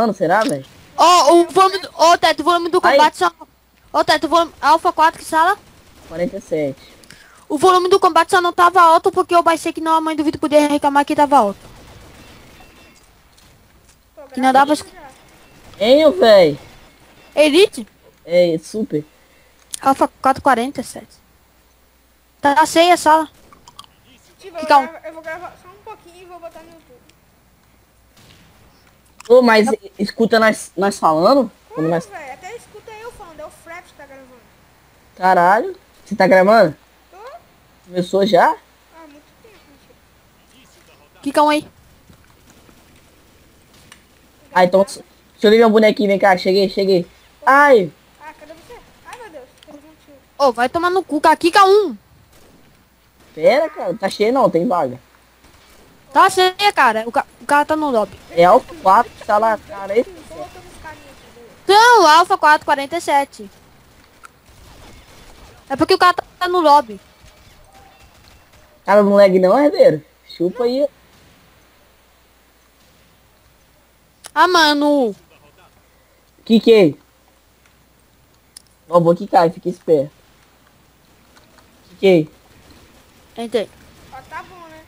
Mano, será, velho? Ó, o volume... Ô, Teto, o volume do combate só... Ô, Teto, o volume... Alpha 4, que sala? 47. O volume do combate só não tava alto porque eu baixei que não, a mãe do Vitor podia reclamar que tava alto. Que não dava... Hein, velho? Elite? É, super. Alpha 447. Tá cheia a sala. Tipo, eu vou gravar só um pouquinho e vou botar no YouTube. Ô, mas escuta nós falando? Quando nós... Velho, até escuta eu falando, é o Fraps que tá gravando. Caralho. Você tá gravando? Tô? Começou já? Ah, muito tempo, mentira. Ficam aí. Ah, então... Deixa eu ver meu bonequinho, vem cá. Cheguei. Ai. Ah, cadê você? Ai, meu Deus, teve um tiro. Ô, vai tomar no cu, Kika 1. Pera, cara. Tá cheio não, tem vaga. Tá cheia, cara. O cara tá no lobby. É Alpha 4, tá lá, cara. Esse... Tô botando os carinhas aqui, dois. Não, Alpha 447. É porque o cara tá no lobby. Cara, não lag não, herdeiro. Chupa aí. Ah, mano. Quiquei. Ó, vou quicar, fica esperto. Quiquei. Entrei. Ó, tá bom, né?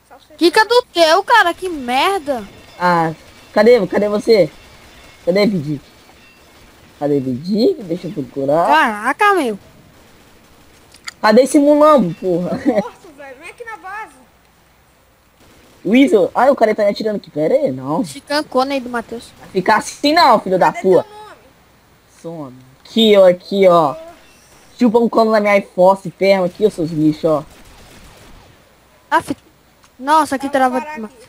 Só você... Kika do teu, cara. Que merda. Ah, cadê você? Cadê Vidic? Cadê Vidic? Deixa eu procurar. Caraca, meu. Cadê esse mulambo, porra? Morto, velho. Vem aqui na base. Weasel. Ai, o cara tá me atirando aqui. Pera aí, não. Chicancona aí do Matheus. Vai ficar assim não, filho da Cadê sua. teu nome? Some. Aqui, ó. Chupa um cano na minha iForce, ferma aqui, os seus lixos, ó. Ah, nossa, que Vou trava parar demais. aqui.